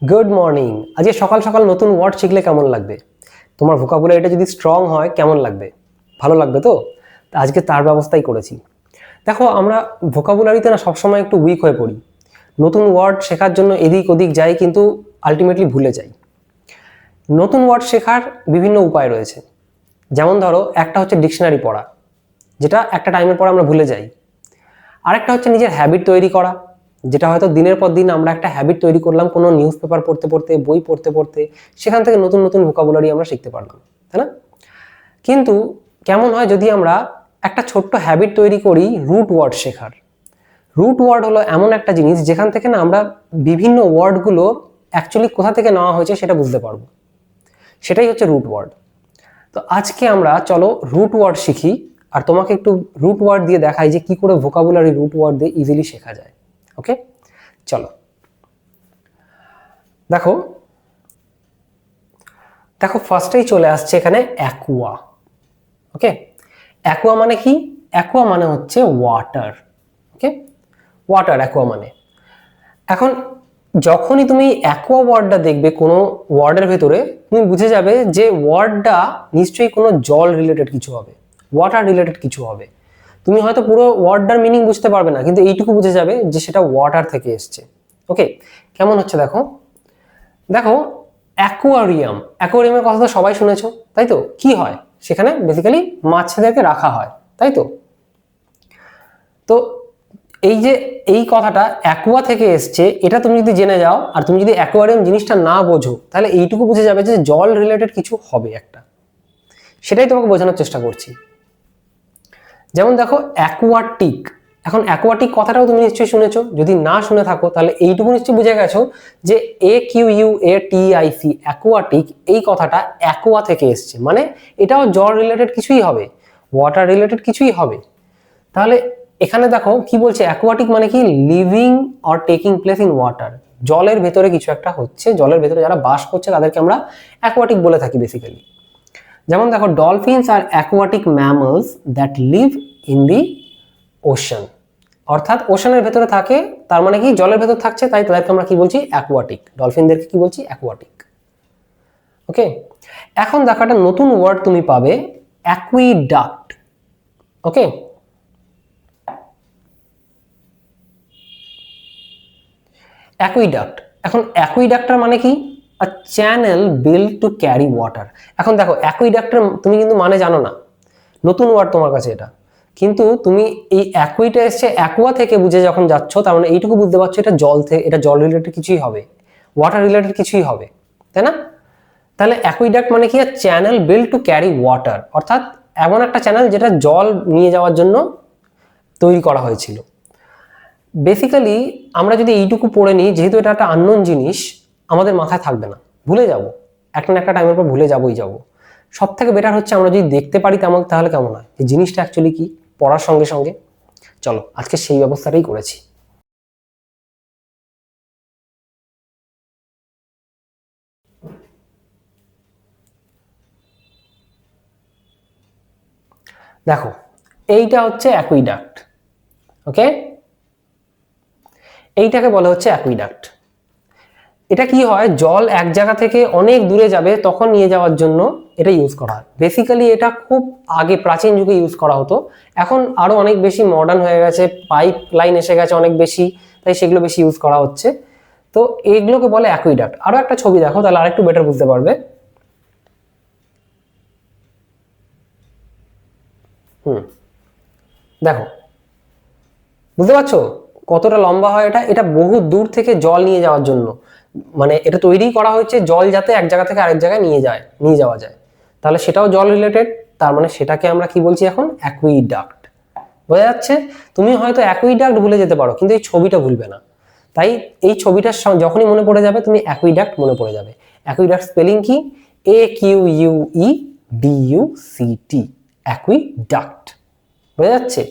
Good morning. আজকে সকাল সকাল নতুন ওয়ার্ড শিখলে কেমন লাগবে? তোমার ভোকাবুলারিটা যদি স্ট্রং হয় কেমন লাগবে? ভালো লাগবে তো? আজকে তার ব্যবস্থাই করেছি। দেখো, আমরা ভোকাবুলারিতে না সবসময় একটু উইক হয়ে পড়ি। নতুন ওয়ার্ড শেখার জন্য এদিক ওদিক যাই, কিন্তু আলটিমেটলি ভুলে যাই। নতুন ওয়ার্ড শেখার বিভিন্ন উপায় রয়েছে। যেমন ধরো, একটা হচ্ছে ডিকশনারি পড়া, যেটা একটা টাইমের পর আমরা ভুলে যাই। আরেকটা হচ্ছে নিজের হ্যাবিট তৈরি করা, যেটা হয়তো দিনের পর দিন আমরা একটা হ্যাবিট তৈরি করলাম কোনো নিউজ পেপার পড়তে পড়তে, বই পড়তে পড়তে, সেখান থেকে নতুন নতুন ভোকাবুলারি আমরা শিখতে পারলাম, তাই না? কিন্তু কেমন হয় যদি আমরা একটা ছোট্ট হ্যাবিট তৈরি করি রুট ওয়ার্ড শেখার। রুট ওয়ার্ড হলো এমন একটা জিনিস যেখান থেকে না আমরা বিভিন্ন ওয়ার্ডগুলো অ্যাকচুয়ালি কোথা থেকে নেওয়া হয়েছে সেটা বুঝতে পারবো। সেটাই হচ্ছে রুট ওয়ার্ড। তো আজকে আমরা চলো রুট ওয়ার্ড শিখি, আর তোমাকে একটু রুট ওয়ার্ড দিয়ে দেখাই যে কি করে ভোকাবুলারি রুট ওয়ার্ড দিয়ে ইজিলি শেখা যায়। ওকে, চলো। দেখো দেখো ফার্স্টেই চলে আসছে এখানে অ্যাকুয়া। ওকে, অ্যাকুয়া মানে কি? অ্যাকুয়া মানে হচ্ছে ওয়াটার। ওকে, ওয়াটার অ্যাকুয়া মানে। এখন যখনই তুমি অ্যাকুয়া ওয়ার্ডটা দেখবে কোনো ওয়ার্ডের ভেতরে, তুমি বুঝে যাবে যে ওয়ার্ডটা নিশ্চয়ই কোনো জল রিলেটেড কিছু হবে, ওয়াটার রিলেটেড কিছু হবে। তুমি হয়তো পুরো ওয়ার্ডটার মিনিং বুঝতে পারবে না, কিন্তু এইটুকু বুঝে যাবে যে সেটা ওয়াটার থেকে এসছে। ওকে, কেমন হচ্ছে দেখো। দেখো, অ্যাকোয়ারিয়াম, অ্যাকোয়ারিয়ামের কথা তো সবাই শুনেছো, তাই তো? কি হয় সেখানে? বেসিক্যালি মাছদেরকে রাখা হয়, তাই তো? তো এই যে এই কথাটা অ্যাকোয়া থেকে এসছে, এটা তুমি যদি জেনে যাও, আর তুমি যদি অ্যাকোয়ারিয়াম জিনিসটা না বোঝো, তাহলে এইটুকু বুঝে যাবে যে জল রিলেটেড কিছু হবে একটা। সেটাই তোমাকে বোঝানোর চেষ্টা করছি। যেমন দেখো, অ্যাকোয়াটিক। এখন অ্যাকোয়াটিক কথাটাও তুমি নিশ্চয়ই শুনেছো, যদি না শুনে থাকো তাহলে এইটুকু নিশ্চয়ই বুঝে গেছো যে AQUATIC অ্যাকোয়াটিক, এই কথাটা অ্যাকোয়া থেকে এসছে, মানে এটাও জল রিলেটেড কিছুই হবে, ওয়াটার রিলেটেড কিছুই হবে। তাহলে এখানে দেখো কি বলছে, অ্যাকোয়াটিক মানে কি? Living or taking place in water. জলের ভেতরে কিছু একটা হচ্ছে, জলের ভেতরে যারা বাস করছে তাদেরকে আমরা অ্যাকোয়াটিক বলে থাকি বেসিক্যালি। যেমন দেখো, ডলফিনস আর aquatic mammals that live in the ocean. অর্থাৎ ওশানের ভেতরে থাকে, তার মানে কি জলের ভেতর থাকছে, তাই তাদেরকে আমরা কি বলছি? অ্যাকোয়াটিক। ডলফিনদেরকে কি বলছি? অ্যাকোয়াটিক। ওকে, এখন দেখো একটা নতুন ওয়ার্ড তুমি পাবে, অ্যাকুইডাক্ট। ওকে, অ্যাকুইডাক্ট। এখন অ্যাকুইডাক্টার মানে কি? A channel build to carry water. এখন দেখো, অ্যাকুইডাক্টার তুমি কিন্তু মানে জানো না, নতুন ওয়ার্ড তোমার কাছে এটা। কিন্তু তুমি এই অ্যাকুইটা এসছে অ্যাকুয়া থেকে বুঝে যখন যাচ্ছ, তার মানে এইটুকু বুঝতে পারছো এটা জল থেকে, এটা জল রিলেটেড কিছুই হবে, ওয়াটার রিলেটেড কিছুই হবে, তাই না? তাহলে অ্যাকুইডাক্ট মানে কি? Channel build to carry water, অর্থাৎ এমন একটা চ্যানেল যেটা জল নিয়ে যাওয়ার জন্য তৈরি করা হয়েছিল। বেসিক্যালি আমরা যদি এইটুকু পড়ে নিই, যেহেতু এটা একটা আননোন জিনিস, আমাদের মাথায় থাকবে না, ভুলে যাব, একটা না একটা টাইমের পর ভুলে যাবই যাব। সব থেকে বেটার হচ্ছে আমরা যদি দেখতে পারি তেমন, তাহলে কেমন হয় এই জিনিসটা অ্যাকচুয়ালি কি, পড়ার সঙ্গে সঙ্গে। চলো আজকে সেই ব্যবস্থাটাই করেছি। দেখো, এইটা হচ্ছে অ্যাকুইডাক্ট। ওকে, এইটাকে বলা হচ্ছে অ্যাকুইডাক্ট। এটা কি হয়, জল এক জায়গা থেকে অনেক দূরে যাবে তখন নিয়ে যাওয়ার জন্য এটা ইউজ করা হয়। বেসিক্যালি এটা খুব আগে প্রাচীন যুগে ইউজ করা হতো, এখন আরো অনেক বেশি মডার্ন হয়ে গেছে, পাইপ লাইন এসে গেছে অনেক বেশি, তাই সেগুলো বেশি ইউজ করা হচ্ছে। তো এগুলোকে বলে অ্যাকুইডাক্ট। আরো একটা ছবি দেখো, তাহলে আরেকটু বেটার বুঝতে পারবে। দেখো, বুঝতে পারছো কতটা লম্বা হয় এটা? এটা বহু দূর থেকে জল নিয়ে যাওয়ার জন্য, মানে এটা তৈরি করা হয়েছে জল যাতে এক জায়গা থেকে আরেক জায়গায় নিয়ে যাওয়া যায়। তাহলে সেটাও জল রিলেটেড, তার মানে সেটাকে আমরা কি বলছি এখন? অ্যাকুইডাক্ট। বোঝা যাচ্ছে? তুমি হয়তো অ্যাকুইডাক্ট ভুলে যেতে পারো, কিন্তু এই ছবিটা ভুলবে না। তাই এই ছবিটা যখনই মনে পড়ে যাবে, তুমি অ্যাকুইডাক্ট মনে পড়ে যাবে। অ্যাকুইডাক্ট স্পেলিং কি? AQUEDUCT, aqueduct. বোঝা যাচ্ছে?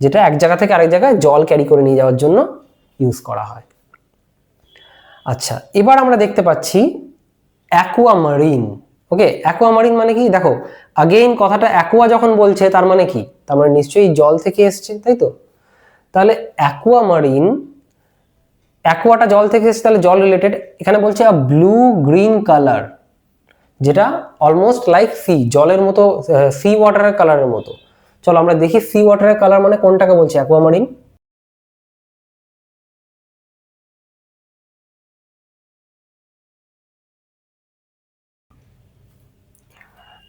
যেটা এক জায়গা থেকে আরেক জায়গায় জল ক্যারি করে নিয়ে যাওয়ার জন্য ইউজ করা হয়। আচ্ছা, এবার আমরা দেখতে পাচ্ছি অ্যাকুয়ামারিন। ওকে, অ্যাকুয়ামারিন মানে কি? দেখো, আগেইন কথাটা অ্যাকুয়া যখন বলছে তার মানে কি? তার মানে নিশ্চয়ই জল থেকে এসছে, তাই তো? তাহলে অ্যাকুয়ামারিন, অ্যাকুয়াটা জল থেকে এসেছে, তাহলে জল রিলেটেড। এখানে বলছে আ ব্লু গ্রিন কালার, যেটা অলমোস্ট লাইক সি, জলের মতো, সি ওয়াটারের কালারের মতো। চলো আমরা দেখি সি ওয়াটারের কালার মানে কোনটাকে বলছে, অ্যাকুয়ামারিন।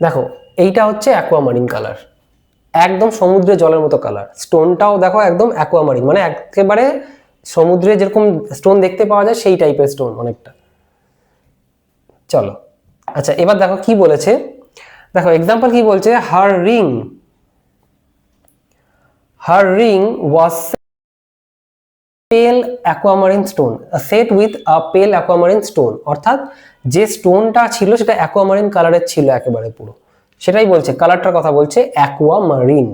দেখো এইটা হচ্ছে অ্যাকুয়ামারিন কালার, একদম সমুদ্রের জলের মতো কালার। স্টোনটাও দেখো একদম অ্যাকুয়ামারিন, মানে একেবারে সমুদ্রে যেরকম স্টোন দেখতে পাওয়া যায় সেই টাইপের স্টোন অনেকটা। চলো আচ্ছা, এবার দেখো কি বলেছে, দেখো এক্সাম্পল কি বলছে, হার রিং ওয়াজ পেল অ্যাকুয়ামারিন স্টোন, সেট উইথ আ পেল অ্যাকুয়ামারিন স্টোন। অর্থাৎ যে স্টোনটা ছিল সেটা অ্যাকুয়ামারিন কালারের ছিল একেবারে পুরো, সেটাই বলছে, কালারটার কথা বলছে অ্যাকুয়ামারিন।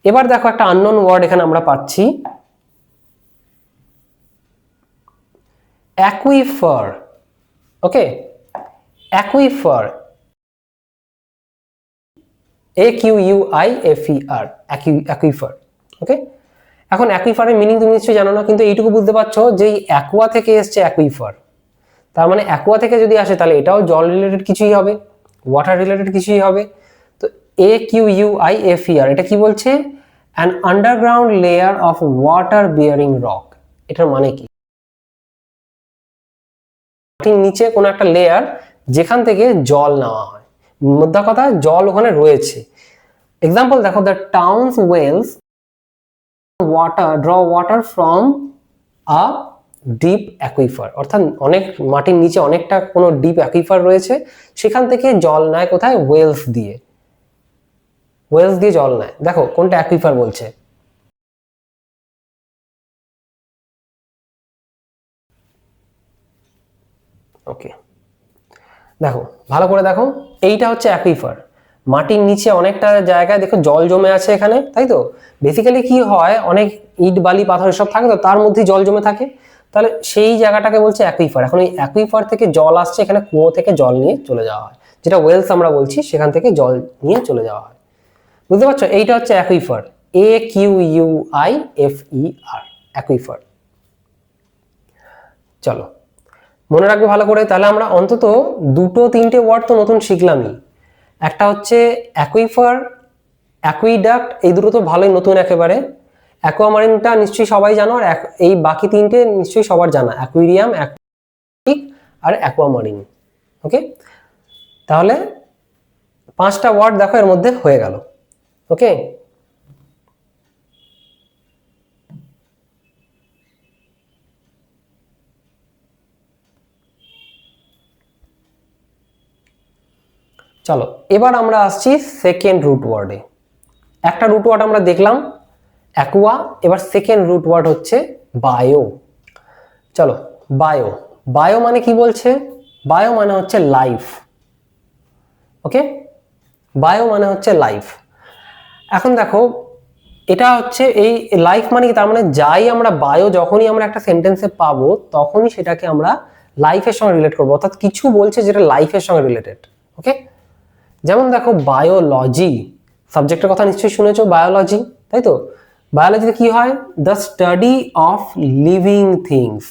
এবার দেখো একটা আননোন ওয়ার্ড এখানে আমরা পাচ্ছি, অ্যাকুইফার। ওকে, অ্যাকুইফার, AQUIFER, অ্যাকুইফার। ওকে, এখন অ্যাকুইফারের মিনিং তুমি নিশ্চয়ই জানো না, কিন্তু এইটুকু বুঝতে পারছো যে এই অ্যাকুয়া থেকে এসছে অ্যাকুইফার, তার মানে অ্যাকুয়া থেকে যদি আসে তাহলে এটাও জল রিলেটেড কিছুই হবে, ওয়াটার রিলেটেড কিছুই হবে। তো AQUIFER এটা কি বলছে, an underground layer of water bearing rock. এটার মানে কি, মাটির নিচে কোনো একটা লেয়ার যেখান থেকে জল নেওয়া হয়, মোদ্দা কথা জল ওখানে রয়েছে। এক্সাম্পল দেখো, the towns wells draw water from a deep aquifer, অর্থাৎ অনেক মাটির নিচে অনেকটা কোনো ডিপ অ্যাকুইফার রয়েছে, সেখান থেকে জল নেয় কোথায়, ওয়েলস দিয়ে, ওয়েলস দিয়ে জল নেয়। দেখো কোনটা অ্যাকুইফার বলছে, ওকে দেখো ভালো করে দেখো, এইটা হচ্ছে অ্যাকুইফার, মাটির নিচে অনেকটা জায়গায় দেখো জল জমে আছে এখানে, তাই তো। বেসিক্যালি কি হয়, অনেক ইট বালি পাথর এসব থাকে তো, তার মধ্যে জল জমে থাকে, তাহলে সেই জায়গাটাকে বলছে অ্যাকুইফার। এখন এই অ্যাকুইফার থেকে জল আসছে, এখানে কুয়ো থেকে জল নিয়ে চলে যাওয়া হয়, যেটা ওয়েলস আমরা বলছি, সেখান থেকে জল নিয়ে চলে যাওয়া হয়। বুঝতে পারছো, এইটা হচ্ছে অ্যাকুইফার, AQUIFER, অ্যাকুইফার। চলো মনে রাখবে ভালো করে, তাহলে আমরা অন্তত দুটো তিনটে ওয়ার্ড তো নতুন শিখলামই। একটা হচ্ছে অ্যাকুইফার, অ্যাকুইডাক্ট, এই দুটো তো ভালোই নতুন একেবারে। অ্যাকুয়ামারিনটা নিশ্চয়ই সবাই জানো, আর এই বাকি তিনটে নিশ্চয়ই সবার জানা, অ্যাকুইরিয়াম, অ্যাকুয়াটিক আর অ্যাকুয়ামারিন। ওকে, তাহলে 5টা ওয়ার্ড দেখো এর মধ্যে হয়ে গেল। ওকে, চলো এবার আমরা আসছি সেকেন্ড রুট ওয়ার্ডে। একটা রুট ওয়ার্ড আমরা দেখলাম অ্যাকুয়া, এবার সেকেন্ড রুট ওয়ার্ড হচ্ছে বায়ো। চলো বায়ো, বায়ো মানে কি বলছে, বায়ো মানে হচ্ছে লাইফ। ওকে, বায়ো মানে হচ্ছে লাইফ। এখন দেখো এটা হচ্ছে এই লাইফ মানে কি, তার মানে যাই আমরা বায়ো যখনই আমরা একটা সেন্টেন্সে পাবো তখনই সেটাকে আমরা লাইফের সঙ্গে রিলেট করবো, অর্থাৎ কিছু বলছে যেটা লাইফের সঙ্গে রিলেটেড। ওকে, যেমন দেখো বায়োলজি, সাবজেক্টের কথা নিশ্চয়ই শুনেছো, বায়োলজি, তাই তো। বায়োলজিতে কি হয়, the study of living things,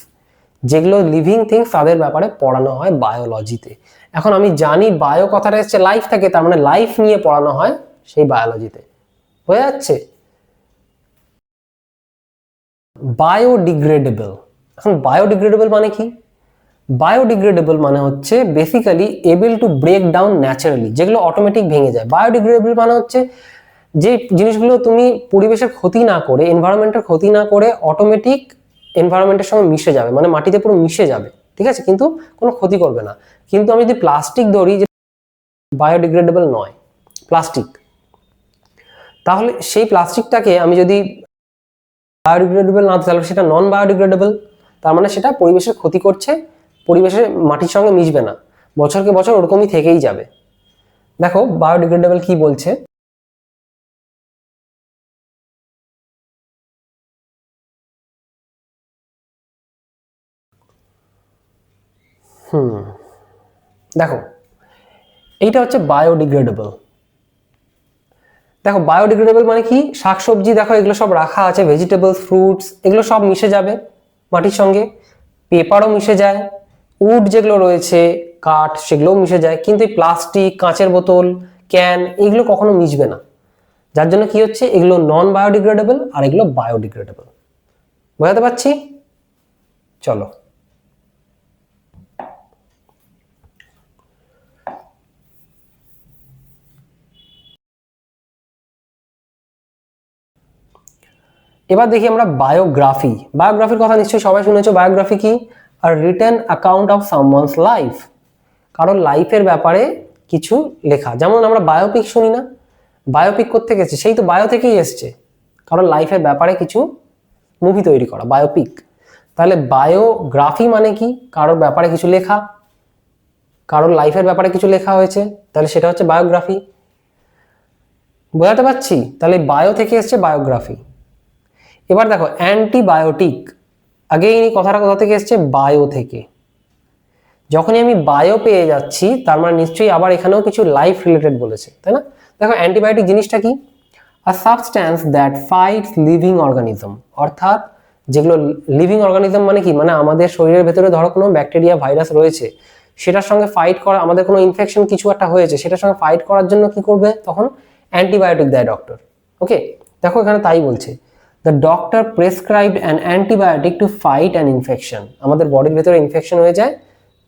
যেগুলো লিভিং থিংস তাদের ব্যাপারে পড়ানো হয় বায়োলজিতে। এখন আমি জানি বায়ো কথাটা এসছে লাইফ থেকে, তার মানে লাইফ নিয়ে পড়ানো হয় সেই বায়োলজিতে, হয়ে যাচ্ছে। বায়োডিগ্রেডেবল, এখন বায়োডিগ্রেডেবল মানে কি, বায়োডিগ্রেডেবল মানে হচ্ছে basically able to break down naturally, যেগুলো অটোমেটিক ভেঙে যায়। বায়োডিগ্রেডেবল মানে হচ্ছে যে জিনিসগুলো তুমি পরিবেশের ক্ষতি না করে, এনভায়রনমেন্টের ক্ষতি না করে অটোমেটিক এনভায়রনমেন্টের সঙ্গে মিশে যাবে, মানে মাটিতে পুরো মিশে যাবে, ঠিক আছে, কিন্তু কোনো ক্ষতি করবে না। কিন্তু আমি যদি প্লাস্টিক ধরি, যে বায়োডিগ্রেডেবল নয় প্লাস্টিক, তাহলে সেই প্লাস্টিকটাকে আমি যদি বায়োডিগ্রেডেবল না, তাহলে সেটা নন বায়োডিগ্রেডেবল, তার মানে সেটা পরিবেশের ক্ষতি করছে, পরিবেশের মাটির সঙ্গে মিশবে না, বছরকে বছর ওরকমই থেকেই যাবে। দেখো বায়োডিগ্রেডেবল কি বলছে, দেখো এইটা হচ্ছে বায়োডিগ্রেডেবল। দেখো বায়োডিগ্রেডেবল মানে কি, শাকসবজি দেখো এগুলো সব রাখা আছে, ভেজিটেবলস, ফ্রুটস, এগুলো সব মিশে যাবে, মাটির সঙ্গে, পেপারও মিশে যায়, উড যেগুলো রয়েছে কাঠ সেগুলোও মিশে যায়, কিন্তু এই প্লাস্টিক, কাঁচের বোতল, ক্যান এগুলো কখনো মিশবে না। যার জন্য কি হচ্ছে, এগুলো নন বায়োডিগ্রেডেবল আর এগুলো বায়োডিগ্রেডেবল। বোঝাতে পারছি? চলো এবার দেখি আমরা বায়োগ্রাফি। বায়োগ্রাফির কথা নিশ্চয়ই সবাই শুনেছো। বায়োগ্রাফি কি? Are written account of someone's life, কারণ লাইফের ব্যাপারে কিছু লেখা। যেমন আমরা বায়োপিক শুনি না, বায়োপিক করতে গেছে, সেই তো বায়ো থেকেই এসছে, কারণ লাইফের ব্যাপারে কিছু মুভি তৈরি করা, বায়োপিক। তাহলে বায়োগ্রাফি মানে কি? কারোর ব্যাপারে কিছু লেখা, কারোর লাইফের ব্যাপারে কিছু লেখা হয়েছে, তাহলে সেটা হচ্ছে বায়োগ্রাফি। বোঝাতে পারছি? তাহলে বায়ো থেকে এসছে বায়োগ্রাফি। এবার দেখো অ্যান্টিবায়োটিক, আগে এই কথাটা কোথা থেকে এসছে? বায়ো থেকে। যখনই আমি বায়ো পেয়ে যাচ্ছি তার মানে নিশ্চয়ই আবার এখানেও কিছু লাইফ রিলেটেড বলেছে, তাই না? দেখো অ্যান্টিবায়োটিক জিনিসটা কি? A substance that fights living organism, অর্থাৎ যেগুলো লিভিং অর্গানিজম মানে কি? মানে আমাদের শরীরের ভেতরে ধরো কোনো ব্যাকটেরিয়া ভাইরাস রয়েছে, সেটার সঙ্গে ফাইট করা, আমাদের কোনো ইনফেকশন কিছু একটা হয়েছে, সেটার সঙ্গে ফাইট করার জন্য কি করবে? তখন অ্যান্টিবায়োটিক দেয় ডক্টর। ওকে, দেখো এখানে তাই বলছে, the doctor prescribed an antibiotic to fight an infection. আমাদের বডির ভেতরে ইনফেকশন হয়ে যায়,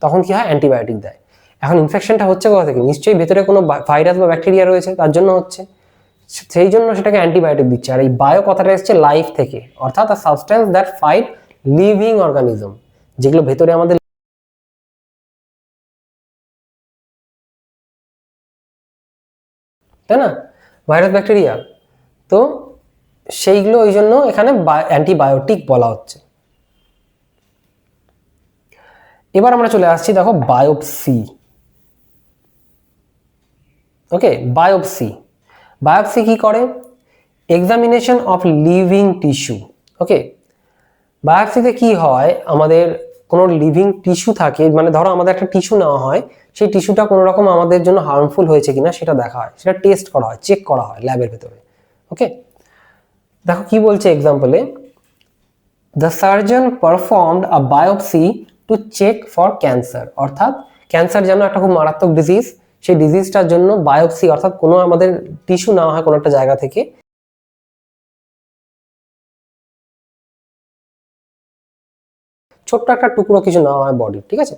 তখন কি হয়? অ্যান্টিবায়োটিক দেয়। এখন ইনফেকশনটা হচ্ছে কোথা থেকে? নিশ্চয়ই ভেতরে কোনো ভাইরাস বা ব্যাকটেরিয়া রয়েছে, তার জন্য হচ্ছে, সেই জন্য সেটাকে অ্যান্টিবায়োটিক দিচ্ছে। আর এই বায়ো কথাটা এসছে লাইফ থেকে, অর্থাৎ a substance that fight living organism, যেগুলো ভেতরে আমাদের, তাই না, ভাইরাস ব্যাকটেরিয়া, তো সেইগুলো ওই জন্য এখানে অ্যান্টিবায়োটিক বলা হচ্ছে। এবার আমরা চলে আসছি, দেখো বায়োপসি। ওকে, বায়োপসি। বায়োপসি কি করে? Examination of living tissue. Okay, বায়োপসিতে কি হয়, আমাদের কোনো লিভিং টিস্যু থাকে, মানে ধরো আমাদের একটা টিস্যু নেওয়া হয়, সেই টিস্যুটা কোনো রকম আমাদের জন্য হার্মফুল হয়েছে কিনা সেটা দেখা হয়, সেটা টেস্ট করা হয়, চেক করা হয় ল্যাবের ভেতরে। ওকে, দেখো কি বলছে এক্সাম্পলে, the surgeon performed a biopsy to check for cancer, অর্থাৎ ক্যান্সার যেন একটা খুব মারাত্মক ডিজিজ, সেই ডিজিজটার জন্য বায়োপসি, অর্থাৎ কোনো আমাদের টিস্যু নেওয়া হয় কোনো একটা জায়গা থেকে, ছোট্ট একটা টুকরো কিছু নেওয়া হয় বডি, ঠিক আছে,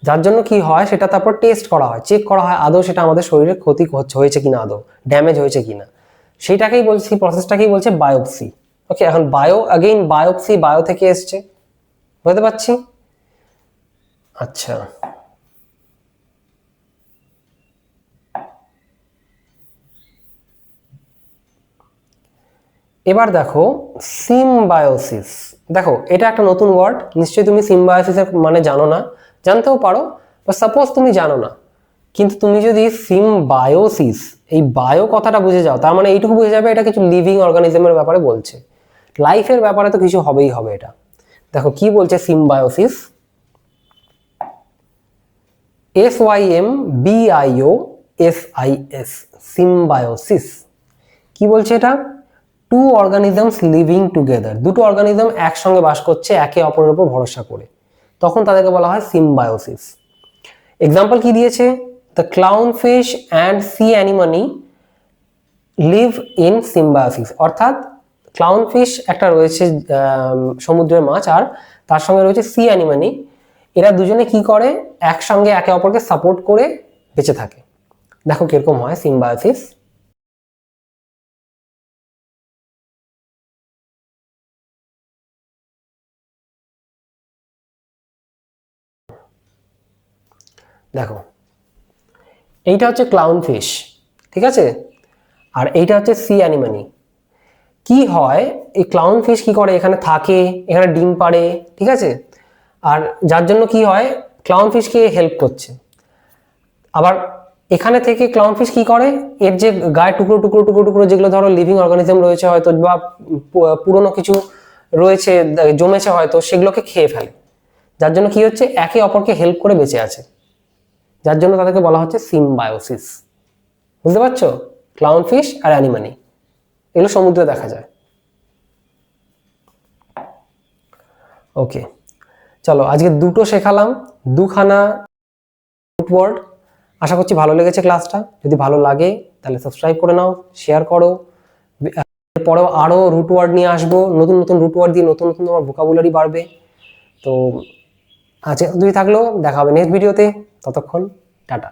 যার জন্য কি হয় সেটা তারপর টেস্ট করা হয়, চেক করা হয় আদৌ সেটা আমাদের শরীরে ক্ষতি হয়েছে কিনা, আদৌ ড্যামেজ হয়েছে কিনা, সেইটাকেই বলছি, প্রসেসটাকেই বলছে বায়োপসি। ওকে, এখন বায়ো, अगेन বায়োপসি বায়ো থেকে এসছে, বুঝতে পারছি? আচ্ছা, এবার দেখো সিমবায়োসিস। দেখো এটা একটা নতুন ওয়ার্ড, নিশ্চয়ই তুমি সিমবায়োসিসের মানে জানো না, জানতেও পারো, বা সাপোজ তুমি জানো না, কিন্তু তুমি যদি সিমবায়োসিস, এই বায়ো কথাটা বুঝে যাও, তার মানে এইটুকু বুঝে যাবে এটা কিছু লিভিং অর্গানিজমের ব্যাপারে বলছে, লাইফের ব্যাপারে তো কিছু হবেই হবে এটা। দেখো কি বলছে সিমবায়োসিস, SYMBIOSIS, সিমবায়োসিস। কি বলছে এটা? টু অর্গানিজমস লিভিং টুগেদার, দুটো অর্গানিজম একসঙ্গে বাস করছে একে অপরের উপর ভরসা করে, তখন তাদেরকে বলা হয় সিমবায়োসিস। এক্সাম্পল কি দিয়েছে? The clown fish and sea anemone live in symbiosis, অর্থাৎ ক্লাউন ফিশ একটা রয়েছে সমুদ্রের মাছ, আর তার সঙ্গে রয়েছে সি অ্যানিমনি, এরা দুজনে কি করে? একসঙ্গে একে অপরকে সাপোর্ট করে বেঁচে থাকে। দেখো কিরকম হয় সিমবায়োসিস। দেখো এইটা হচ্ছে ক্লাউন ফিশ, ঠিক আছে, আর এইটা হচ্ছে সি অ্যানিমানি। কি হয়, এই ক্লাউন ফিশ কি করে? এখানে থাকে, এখানে ডিম পাড়ে, ঠিক আছে, আর যার জন্য কি হয়, ক্লাউন ফিশকে হেল্প করছে। আবার এখানে থেকে ক্লাউন ফিশ কি করে, এর যে গায়ে টুকরো টুকরো টুকরো টুকরো যেগুলো ধরো লিভিং অর্গানিজম রয়েছে হয়তো, বা পুরনো কিছু রয়েছে জমেছে হয়তো, সেগুলোকে খেয়ে ফেলে, যার জন্য কি হচ্ছে, একে অপরকে হেল্প করে বেঁচে আছে, যার জন্য তাদেরকে বলা হচ্ছে সিমবায়োসিস। বুঝতে পারছো? ক্লাউন ফিশ আর অ্যানিমানি এগুলো সমুদ্রে দেখা যায়। ওকে, চলো আজকে দুটো শেখালাম, দুখানা রুট ওয়ার্ড। আশা করছি ভালো লেগেছে ক্লাসটা। যদি ভালো লাগে তাহলে সাবস্ক্রাইব করে নাও, শেয়ার করো। এরপরেও আরও রুট ওয়ার্ড নিয়ে আসবো, নতুন নতুন রুট ওয়ার্ড দিয়ে নতুন নতুন তোমার ভোকাবুলারি বাড়বে। তো আজকে দুই থাকলো, দেখা হবে নেক্সট ভিডিওতে। ততক্ষণ টাটা।